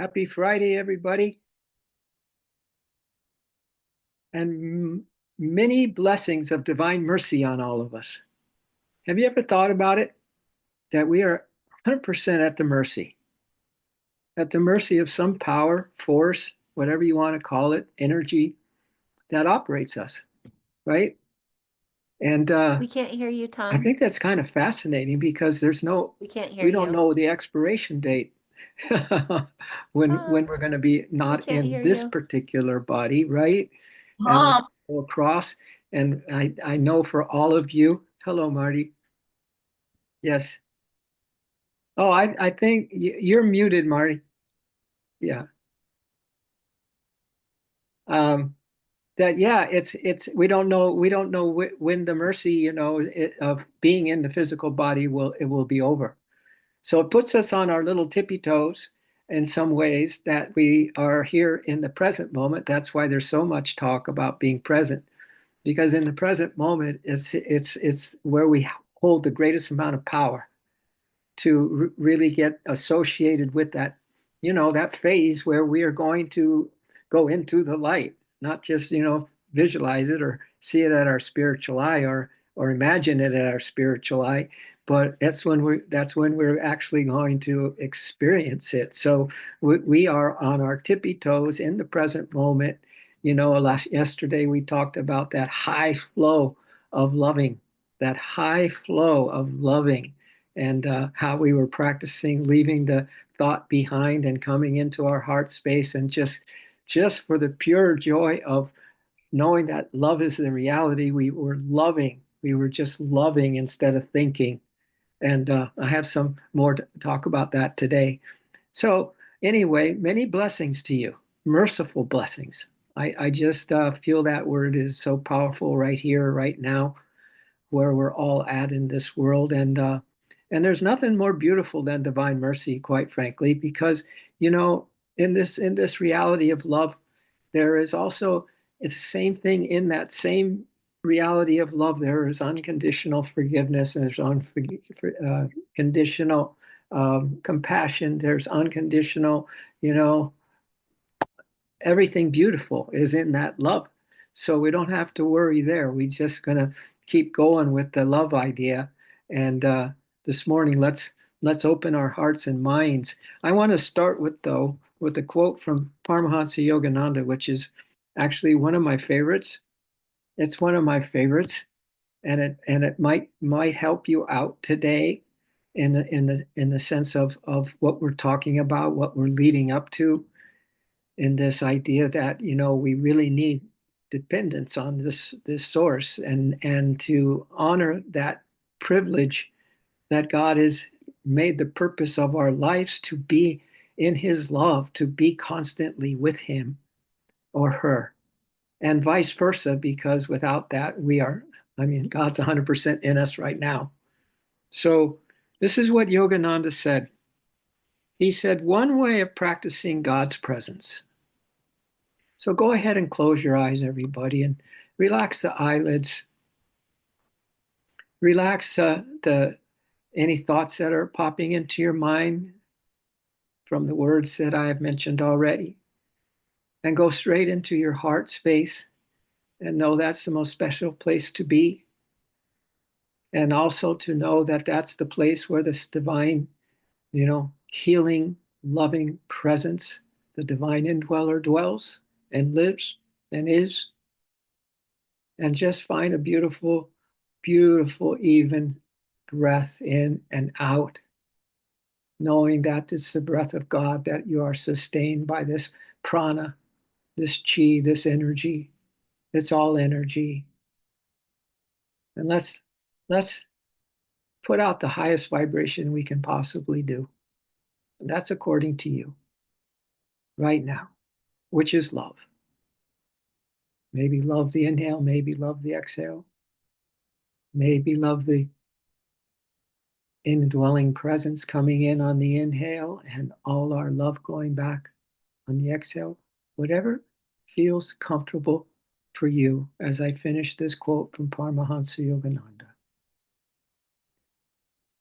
Happy Friday, everybody, and many blessings of divine mercy on all of us. Have you ever thought about it? That we are 100% at the mercy of some power, force, whatever you want to call it, energy that operates us, right? And We can't hear you, I Tom. think that's kind of fascinating because We can't hear we don't you. know the expiration date when Tom, we're going to be we not can't in hear this you. particular body, right? And we Tom. go across. And I know for all of you, hello, Marty. Yes. Oh, I think you're muted, Marty. Yeah. Um, that yeah, it's we don't know when the mercy, of being in the physical body will be over. So it puts us on our little tippy toes in some ways that we are here in the present moment. That's why there's so much talk about being present, because in the present moment, it's where we hold the greatest amount of power to really get associated with that, that phase where we are going to go into the light, not just, visualize it or see it at our spiritual eye or imagine it at our spiritual eye, but that's when we're actually going to experience it. So we are on our tippy toes in the present moment. Yesterday we talked about that high flow of loving, that high flow of loving, and how we were practicing leaving the thought behind and coming into our heart space, and just for the pure joy of knowing that love is the reality. We were just loving instead of thinking. And I have some more to talk about that today. So anyway, many blessings to you, merciful blessings. I just feel that word is so powerful right here, right now, where we're all at in this world. And there's nothing more beautiful than divine mercy, quite frankly, because in this reality of love, there is also, it's the same thing. In that same reality of love, there is unconditional forgiveness, and there's unconditional compassion. There's unconditional, you know, everything beautiful is in that love. So we don't have to worry there. We just gonna keep going with the love idea. And this morning, let's open our hearts and minds. I want to start with a quote from Paramahansa Yogananda, which is actually one of my favorites. It's one of my favorites, and it might help you out today in the sense of what we're talking about, what we're leading up to, in this idea that we really need dependence on this source, and to honor that privilege that God has made the purpose of our lives to be in his love, to be constantly with him or her, and vice versa, because without that God's 100% in us right now. So this is what Yogananda said. He said, one way of practicing God's presence. So go ahead and close your eyes, everybody, and relax the eyelids. Relax the any thoughts that are popping into your mind from the words that I have mentioned already, and go straight into your heart space, and know that's the most special place to be, and also to know that that's the place where this divine, healing, loving presence, the divine indweller, dwells and lives and is. And just find a beautiful, beautiful, even breath in and out, knowing that it's the breath of God, that you are sustained by this prana, this chi, this energy. It's all energy. And let's put out the highest vibration we can possibly do. And that's according to you right now, which is love. Maybe love the inhale, maybe love the exhale, maybe love the indwelling presence coming in on the inhale and all our love going back on the exhale. Whatever feels comfortable for you, as I finish this quote from Paramahansa Yogananda.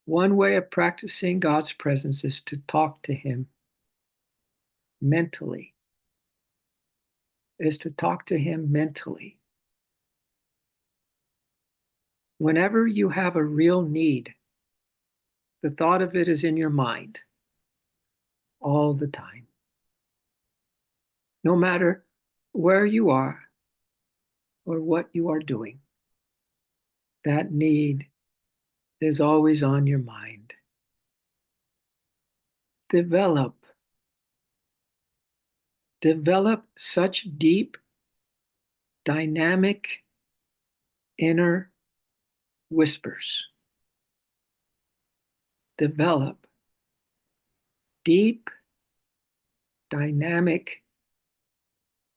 One way of practicing God's presence is to talk to him. mentally, is to talk to him mentally. Whenever you have a real need, the thought of it is in your mind all the time. No matter where you are or what you are doing, that need is always on your mind. Develop, develop such deep, dynamic inner whispers. Develop deep, dynamic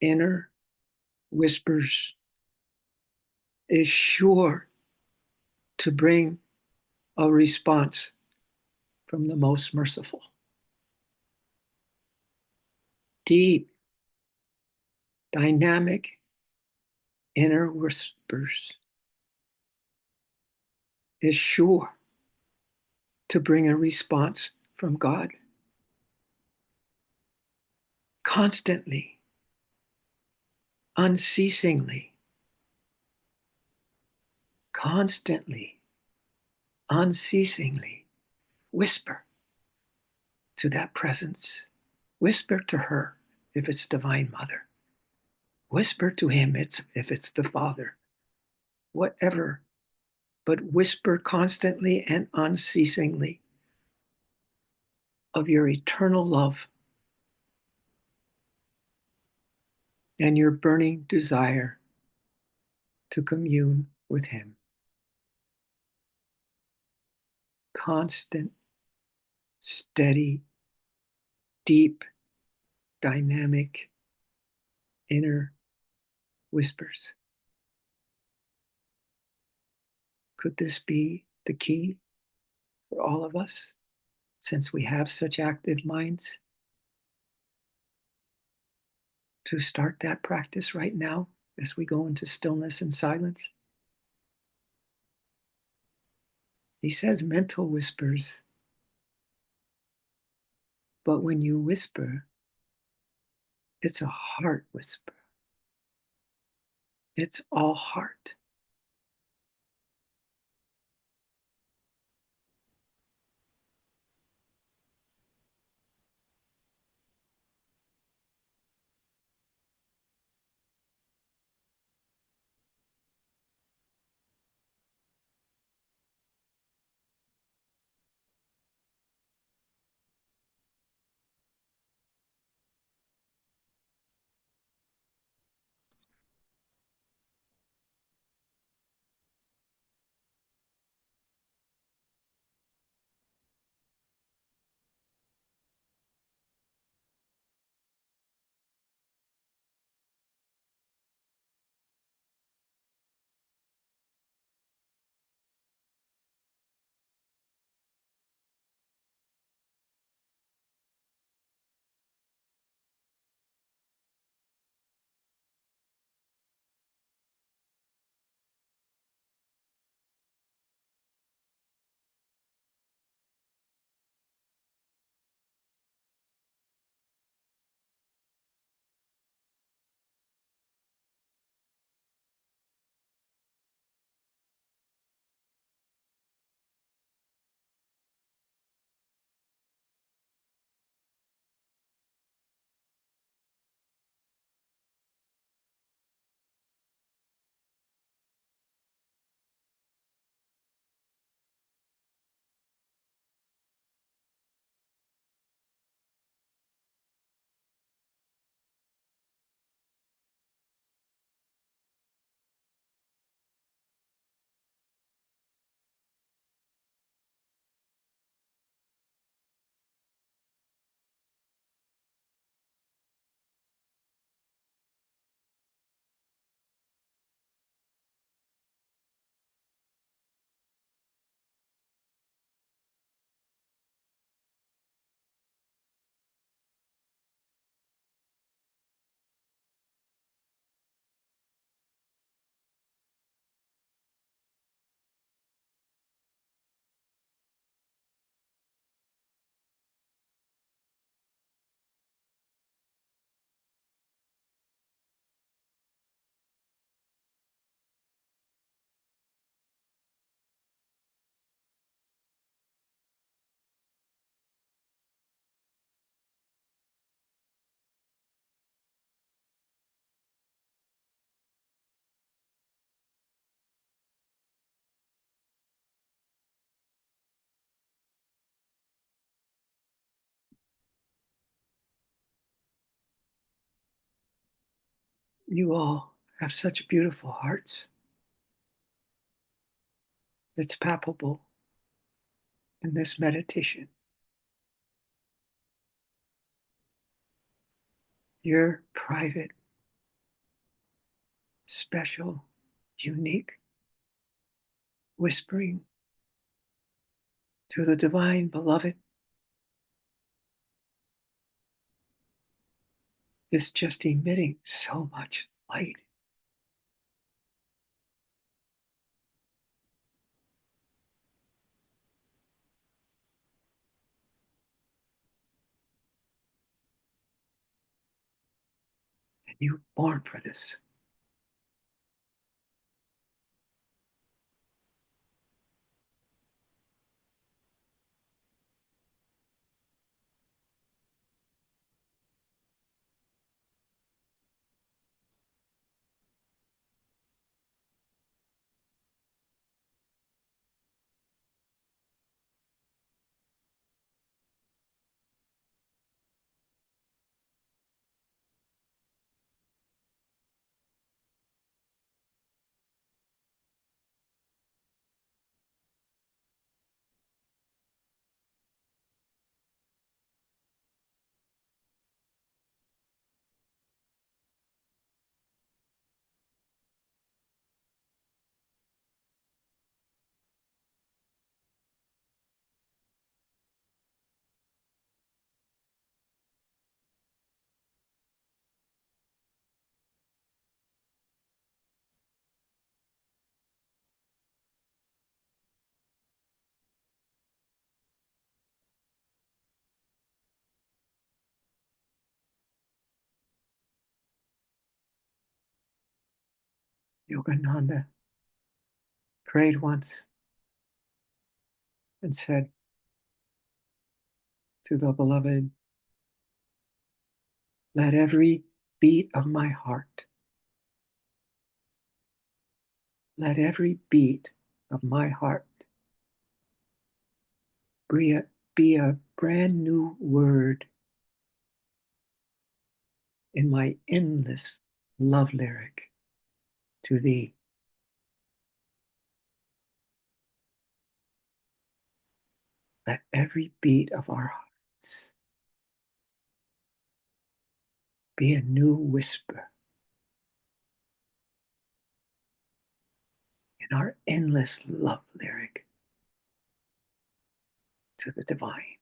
inner whispers is sure to bring a response from the most merciful. Deep, dynamic inner whispers is sure to bring a response from God. Constantly, unceasingly, constantly, unceasingly whisper to that presence. Whisper to her if it's Divine Mother. Whisper to him if it's the Father. Whatever, but whisper constantly and unceasingly of your eternal love and your burning desire to commune with him. Constant, steady, deep, dynamic inner whispers. Could this be the key for all of us since we have such active minds to start that practice right now as we go into stillness and silence? He says mental whispers, but when you whisper, it's a heart whisper. It's all heart. You all have such beautiful hearts. It's palpable in this meditation. Your private, special, unique whispering to the divine beloved is just emitting so much light. And you were born for this. Yogananda prayed once and said to the beloved, let every beat of my heart, let every beat of my heart be a brand new word in my endless love lyric to thee. Let every beat of our hearts be a new whisper in our endless love lyric to the divine.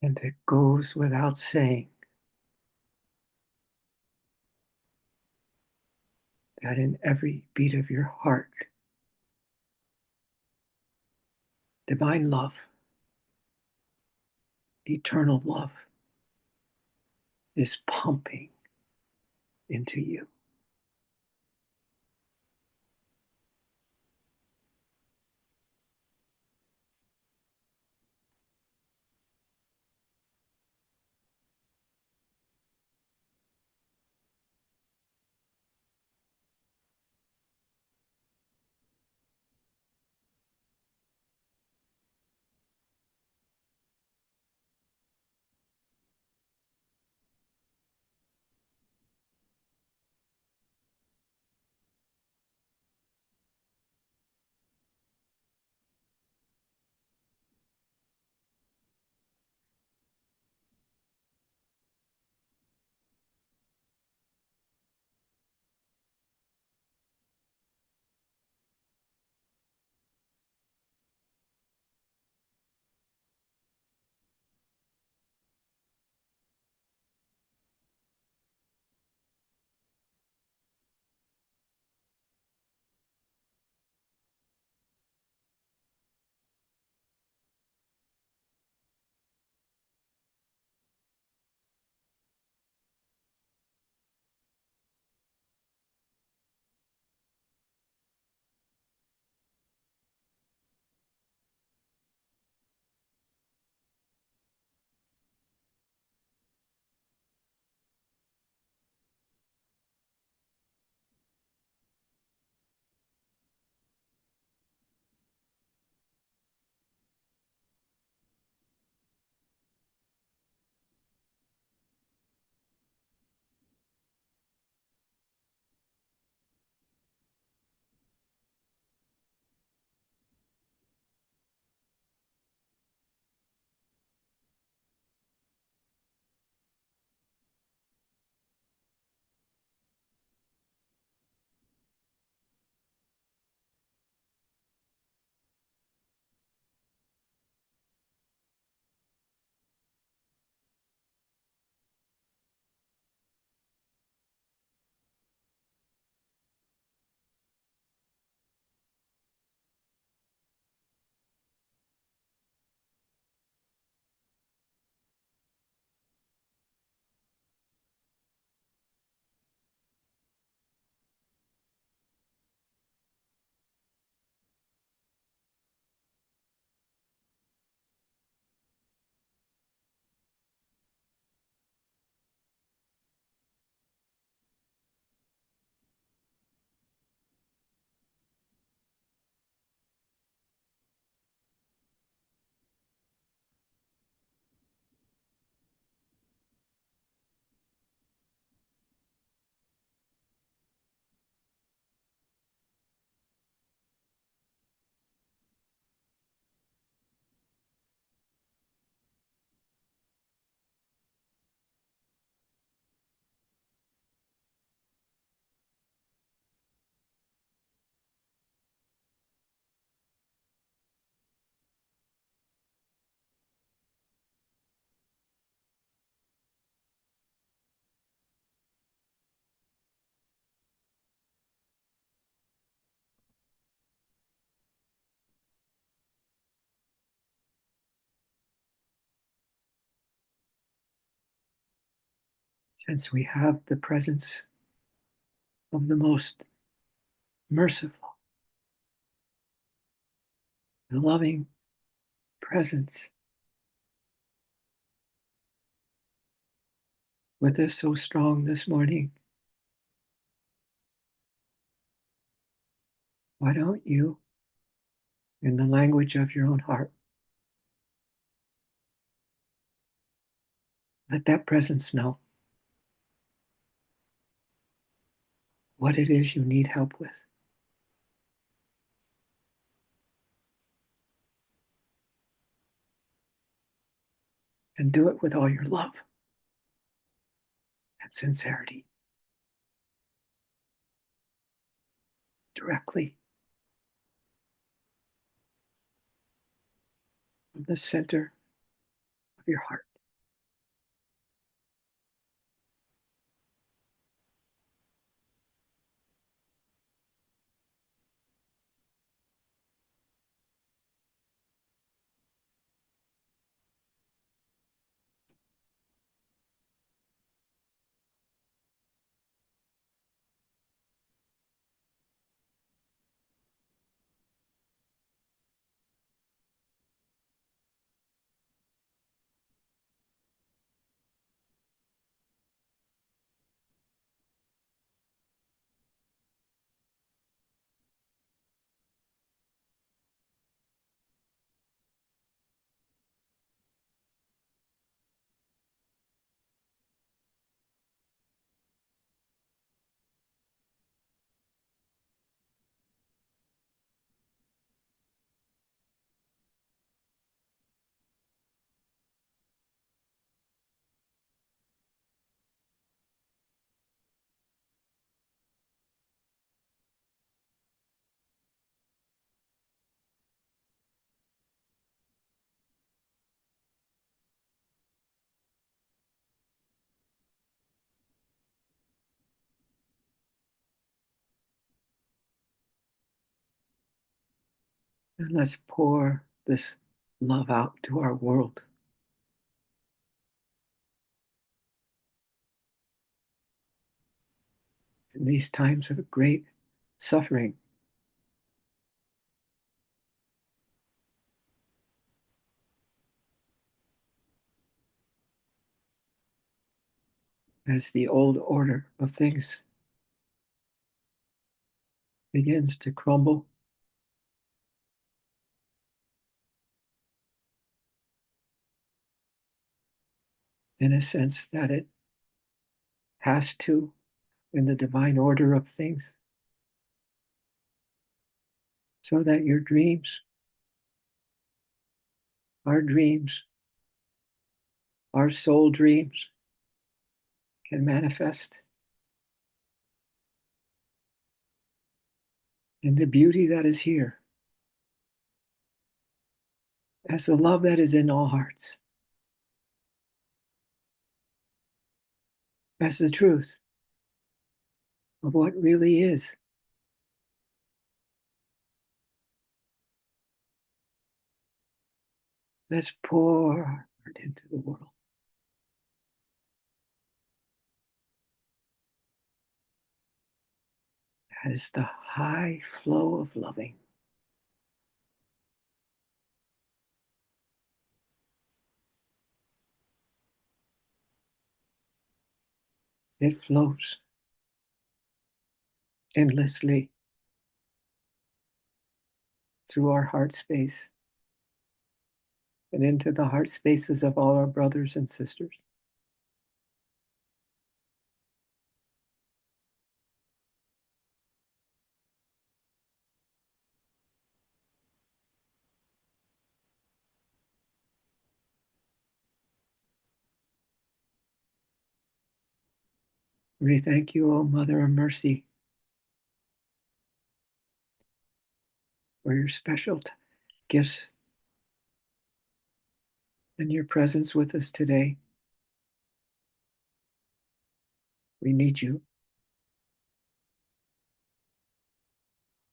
And it goes without saying that in every beat of your heart, divine love, eternal love is pumping into you. Since we have the presence of the most merciful, the loving presence with us so strong this morning, why don't you, in the language of your own heart, let that presence know what it is you need help with, and do it with all your love and sincerity, directly from the center of your heart. And let's pour this love out to our world in these times of great suffering. As the old order of things begins to crumble, in a sense that it has to, in the divine order of things, so that your dreams, our dreams, our soul dreams can manifest in the beauty that is here, as the love that is in all hearts, as the truth of what really is. Let's pour our heart into the world. That is the high flow of loving. It flows endlessly through our heart space and into the heart spaces of all our brothers and sisters. We thank you, O Mother of Mercy, for your special gifts and your presence with us today. We need you.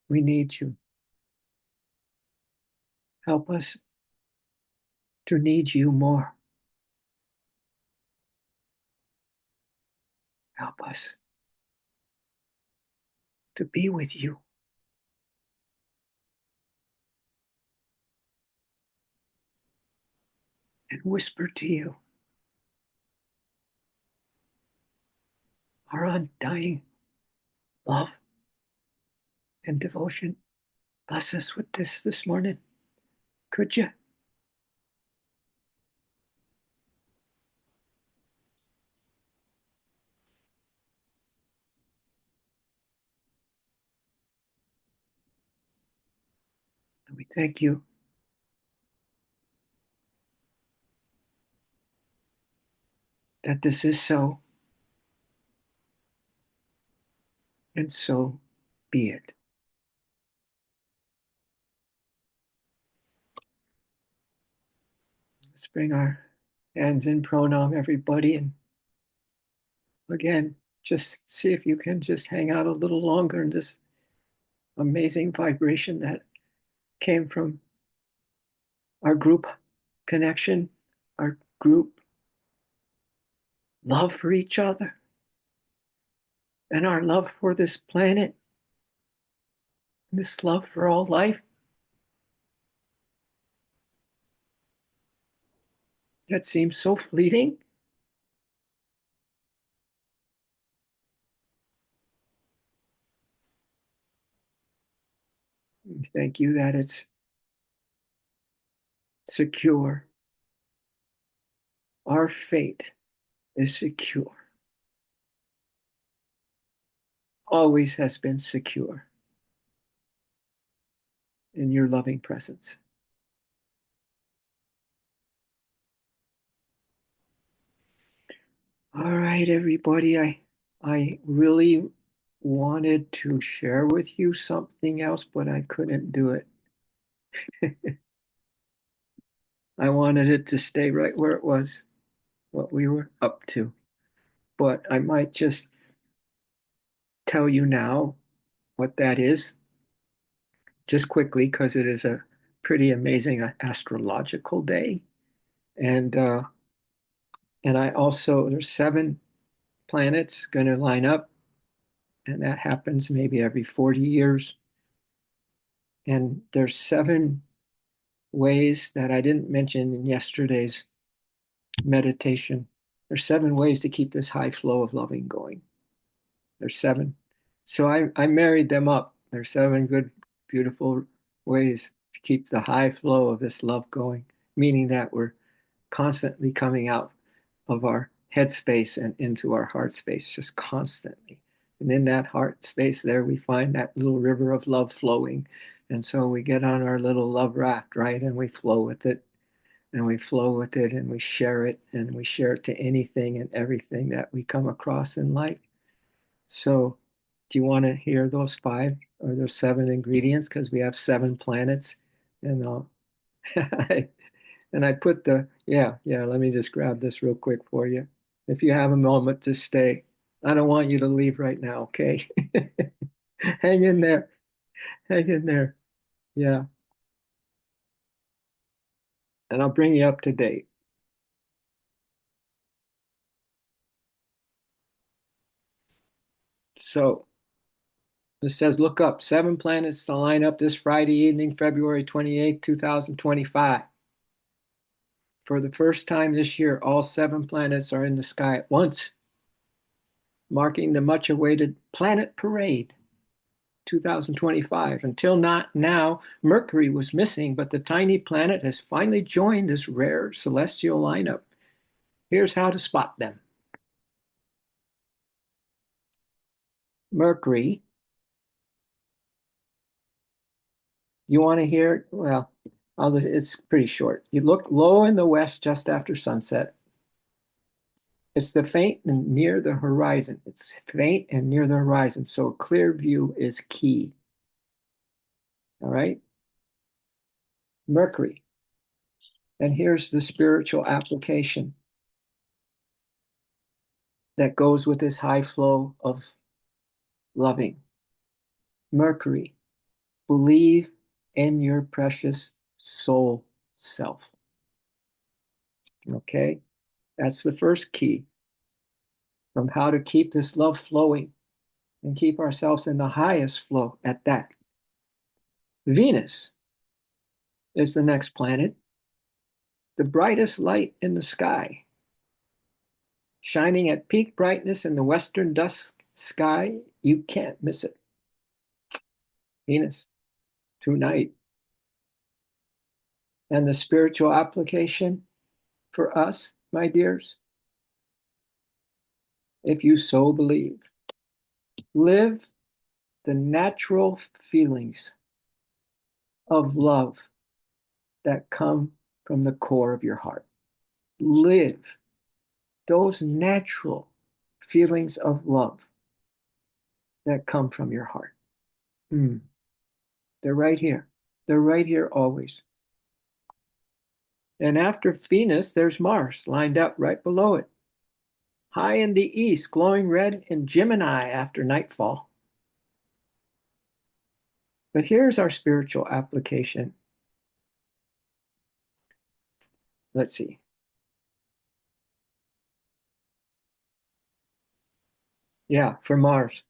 We need you. Help us to need you more. Help us to be with you. And whisper to you our undying love and devotion. Bless us with this morning, could you? And we thank you that this is so, and so be it. Let's bring our hands in pranam, everybody, and again, just see if you can just hang out a little longer in this amazing vibration that came from our group connection, our group love for each other, and our love for this planet, this love for all life that seems so fleeting. Thank you that it's secure. Our fate is secure, always has been secure in your loving presence. All right, everybody. I really wanted to share with you something else, but I couldn't do it. I wanted it to stay right where it was, what we were up to. But I might just tell you now what that is, just quickly, because it is a pretty amazing astrological day. And uh, and I also there's seven planets going to line up, and that happens maybe every 40 years. And there's seven ways that I didn't mention in yesterday's meditation. There's seven ways to keep this high flow of loving going. There's seven. So I married them up. There's seven good, beautiful ways to keep the high flow of this love going, meaning that we're constantly coming out of our head space and into our heart space, just constantly. And in that heart space there, we find that little river of love flowing. And so we get on our little love raft, right? And we flow with it and we flow with it and we share it and we share it to anything and everything that we come across in life. So, do you want to hear those five or those seven ingredients? Because we have seven planets, and and I put yeah. Let me just grab this real quick for you. If you have a moment to stay, I don't want you to leave right now. Okay, hang in there, hang in there. Yeah, and I'll bring you up to date. So it says, look up seven planets to line up this Friday evening, February 28th, 2025. For the first time this year, all seven planets are in the sky at once, marking the much awaited Planet Parade 2025. Until not now, Mercury was missing, but the tiny planet has finally joined this rare celestial lineup. Here's how to spot them. Mercury, you want to hear? Well, it's pretty short. You look low in the west just after sunset. It's the faint and near the horizon. It's faint and near the horizon, so a clear view is key. All right. Mercury. And here's the spiritual application that goes with this high flow of loving. Mercury, believe in your precious soul self. Okay. That's the first key from how to keep this love flowing and keep ourselves in the highest flow at that. Venus is the next planet, the brightest light in the sky, shining at peak brightness in the western dusk sky. You can't miss it. Venus, tonight. And the spiritual application for us, my dears, if you so believe, live the natural feelings of love that come from the core of your heart. Live those natural feelings of love that come from your heart. Mm. They're right here. They're right here always. And after Venus, there's Mars lined up right below it. High in the east, glowing red in Gemini after nightfall. But here's our spiritual application. Let's see. Yeah, for Mars.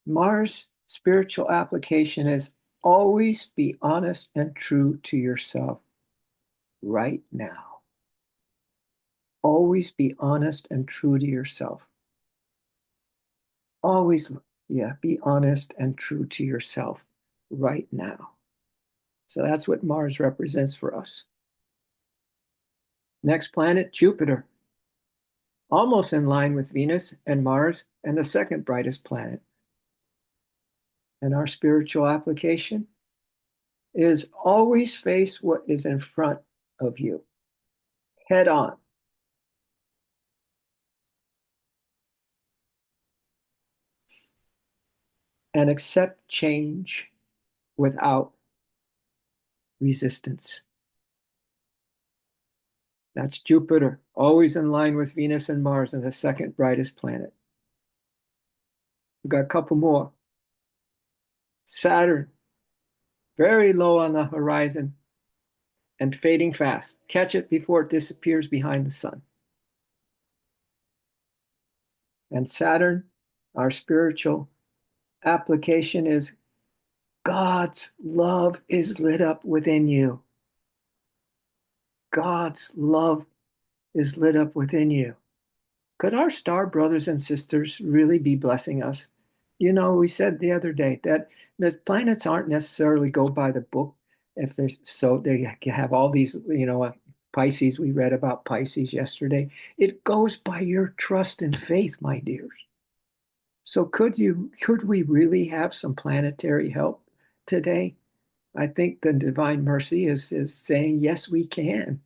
Mars' spiritual application is always be honest and true to yourself right now. Always be honest and true to yourself. Always, yeah, be honest and true to yourself right now. So that's what Mars represents for us. Next planet, Jupiter, almost in line with Venus and Mars, and the second brightest planet. And our spiritual application is always face what is in front of you, head on. And accept change without resistance. That's Jupiter, always in line with Venus and Mars, and the second brightest planet. We've got a couple more. Saturn, very low on the horizon and fading fast. Catch it before it disappears behind the sun. And Saturn, our spiritual application is God's love is lit up within you. God's love is lit up within you. Could our star brothers and sisters really be blessing us? You know, we said the other day that the planets aren't necessarily go by the book. If there's so they have all these, Pisces, we read about Pisces yesterday. It goes by your trust and faith, my dears. So could we really have some planetary help today? I think the divine mercy is saying, yes, we can.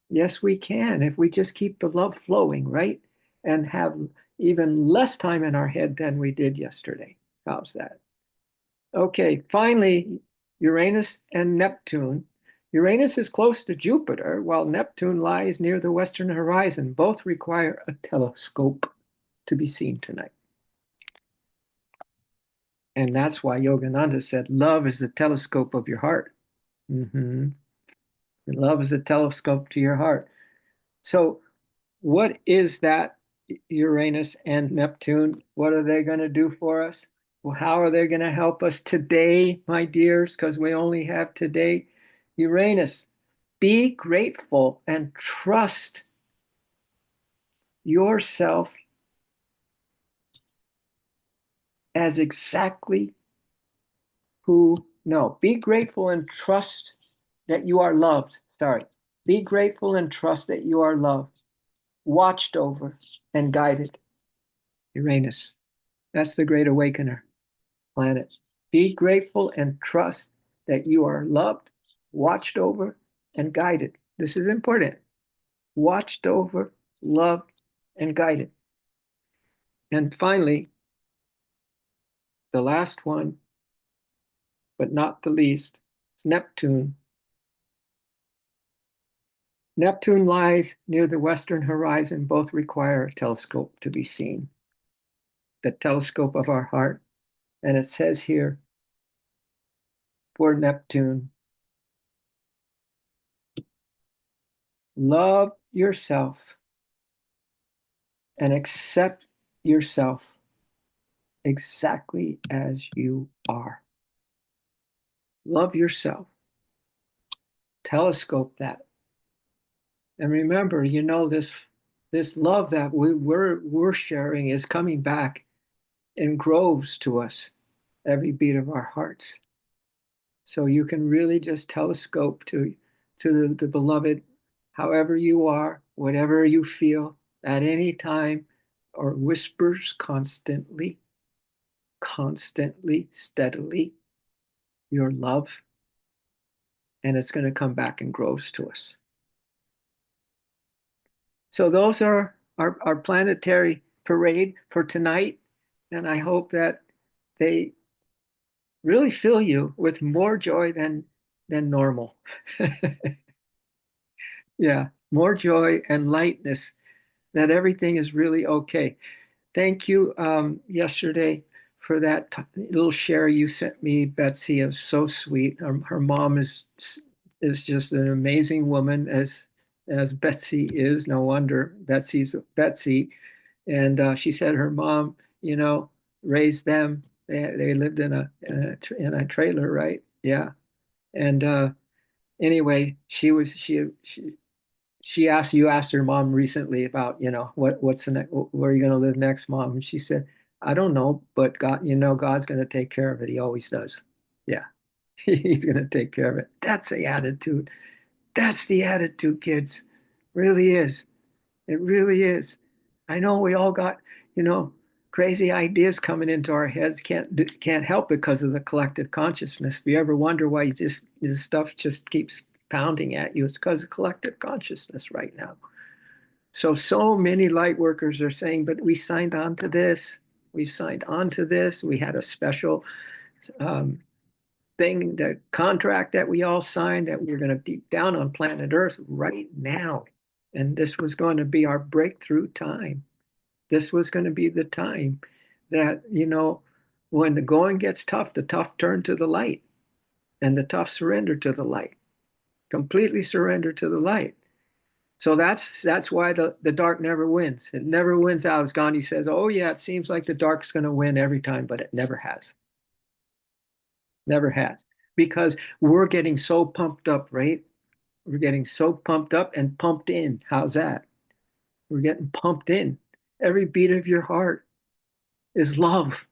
Yes, we can if we just keep the love flowing, right? And have even less time in our head than we did yesterday. How's that? Okay, finally, Uranus and Neptune. Uranus is close to Jupiter, while Neptune lies near the western horizon. Both require a telescope to be seen tonight. And that's why Yogananda said, love is the telescope of your heart. Mm-hmm. Love is a telescope to your heart. So, what is that Uranus and Neptune? What are they going to do for us? Well, how are they going to help us today, my dears? Because we only have today. Uranus, be grateful and trust yourself as exactly who, no, be grateful and trust that you are loved. Sorry. Be grateful and trust that you are loved, watched over, and guided. Uranus. That's the great awakener planet. Be grateful and trust that you are loved, watched over, and guided. This is important. Watched over, loved, and guided. And finally, the last one, but not the least, is Neptune. Neptune lies near the western horizon. Both require a telescope to be seen, the telescope of our heart. And it says here for Neptune, love yourself and accept yourself exactly as you are. Love yourself. Telescope that. And remember, this love that we're sharing is coming back in groves to us every beat of our hearts. So you can really just telescope to the beloved, however you are, whatever you feel at any time, or whispers constantly, steadily, your love, and it's going to come back in groves to us. So those are our planetary parade for tonight, and I hope that they really fill you with more joy than normal. Yeah, more joy and lightness, that everything is really okay. Thank you yesterday for that little share you sent me, Betsy. It was so sweet. Her mom is just an amazing woman, as Betsy is. No wonder Betsy's Betsy. And she said her mom, raised them. They lived in a trailer, right? Yeah. And anyway, she asked you asked her mom recently about, what's the next, where are you going to live next, mom? And she said, I don't know, but God, God's going to take care of it. He always does. Yeah. He's going to take care of it. That's the attitude. That's the attitude, kids. Really is. It really is. I know we all got, you know, crazy ideas coming into our heads. Can't help it because of the collective consciousness. If you ever wonder why this stuff just keeps pounding at you, it's because of collective consciousness right now. So many light workers are saying, but we signed on to this. We signed on to this. We had a special um, thing, the contract that we all signed, that we are going to be down on planet Earth right now. And this was going to be our breakthrough time. This was going to be the time that, when the going gets tough, the tough turn to the light. and the tough surrender to the light, completely surrender to the light. So that's why the dark never wins. It never wins out. As Gandhi says, oh yeah, it seems like the dark's going to win every time, but it never has. Never has. Because we're getting so pumped up, right? We're getting so pumped up and pumped in. How's that? We're getting pumped in. Every beat of your heart is love,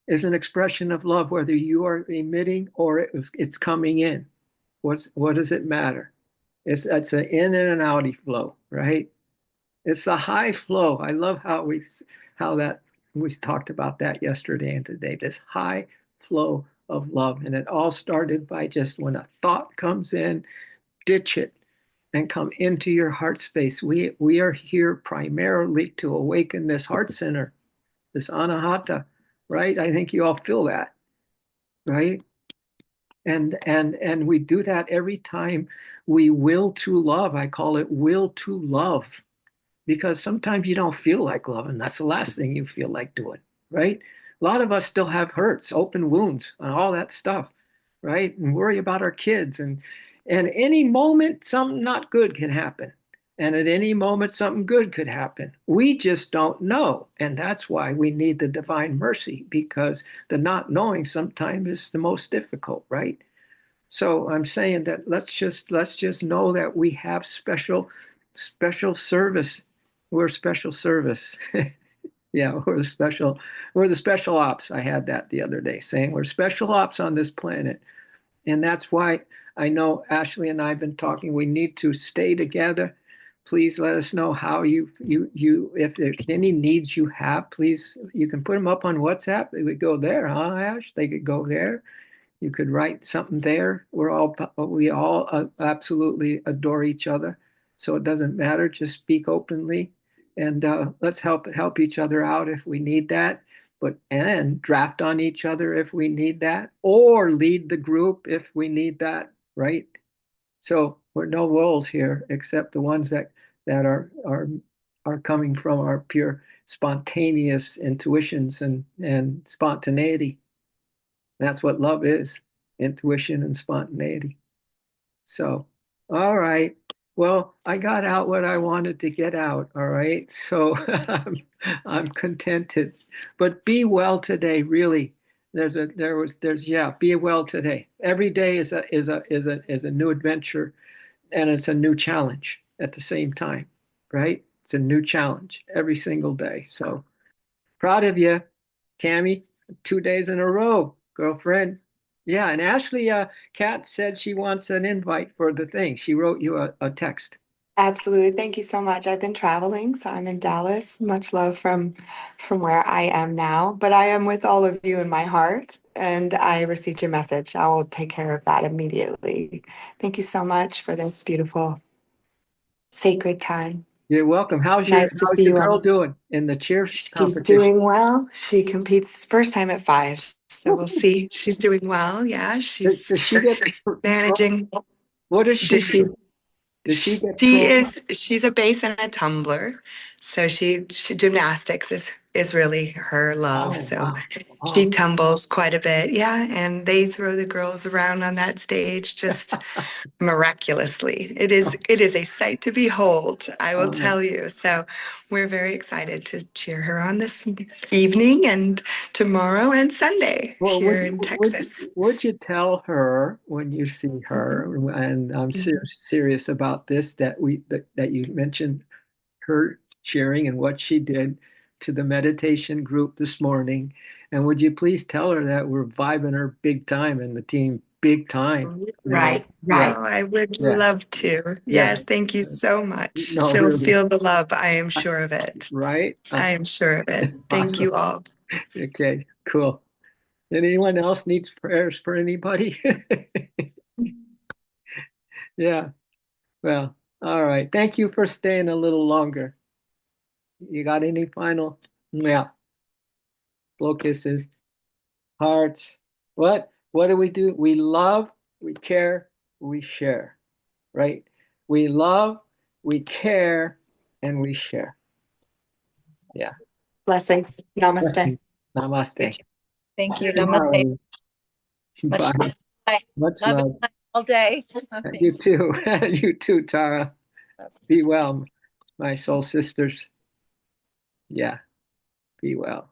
is an expression of love, whether you are emitting or it's coming in. What does it matter? It's an in and an outy flow, right? It's the high flow. I love how that we talked about that yesterday and today. This high flow of love, and it all started by just when a thought comes in, ditch it and come into your heart space. We are here primarily to awaken this heart center, this anahata, right? I think you all feel that, right? And we do that every time we will to love. I call it will to love, because sometimes you don't feel like loving. That's the last thing you feel like doing, right? A lot of us still have hurts, open wounds, and all that stuff, right? And worry about our kids. And any moment, something not good can happen. And at any moment, something good could happen. We just don't know. And that's why we need the divine mercy, because the not knowing sometimes is the most difficult, right? So I'm saying that let's just know that we have special service. We're special service. Yeah, we're the special ops. I had that the other day saying we're special ops on this planet. And that's why I know Ashley and I have been talking. We need to stay together. Please let us know how you if there's any needs you have, please you can put them up on WhatsApp. They would go there, huh, Ash? They could go there. You could write something there. We all absolutely adore each other, so it doesn't matter. Just speak openly, and let's help each other out if we need that. But and draft on each other if we need that, or lead the group if we need that. Right? So we're no wolves here, except the ones that are coming from our pure spontaneous intuitions and spontaneity. That's what love is, intuition and spontaneity. So, all right. Well, I got out what I wanted to get out. All right. So I'm contented. But be well today, really. Yeah, be well today. Every day is a new adventure, and it's a new challenge at the same time, right? It's a new challenge every single day. So proud of you, Cami. 2 days in a row, girlfriend. Yeah, and Ashley, Kat said she wants an invite for the thing. She wrote you a text. Absolutely. Thank you so much. I've been traveling, so I'm in Dallas. Much love from where I am now, but I am with all of you in my heart, and I received your message. I will take care of that immediately. Thank you so much for this beautiful sacred time. You're welcome. How's your Nice to how's see your you girl all. doing in the cheer She's competition? doing well. She competes first time at 5, so we'll see. She's doing well. Yeah, she's Does she get managing. what does she Does do? she Does she get she's a base and a tumbler. So she gymnastics is really her love. Oh So wow. she Oh, tumbles quite a bit. Yeah, and they throw the girls around on that stage just miraculously. It is a sight to behold, I will oh. tell you. So we're very excited to cheer her on this evening and tomorrow and Sunday Well, here in Texas. would you tell her when you see her, and I'm Mhm. serious about this, that you mentioned her sharing and what she did to the meditation group this morning. And would you please tell her that we're vibing her big time and the team big time? Right, Yeah, right. Oh, I would yeah, love to. yeah. Yes, thank you so much. No, She'll really, feel the love. I am sure of it. right? I am sure of it. Thank Awesome. you all. Okay, cool. Anyone else needs prayers for anybody? Yeah, well, all right. Thank you for staying a little longer. You got any final? Yeah, blow kisses. Hearts. What do? We love, we care, we share, right? We love, we care, and we share. Yeah. Blessings. Namaste. Namaste. Thank you. Sending Namaste. Harmony. Much Bye. love. Bye. Much Love love. it all day. You too. You too, Tara. Be well, my soul sisters. Yeah, be well.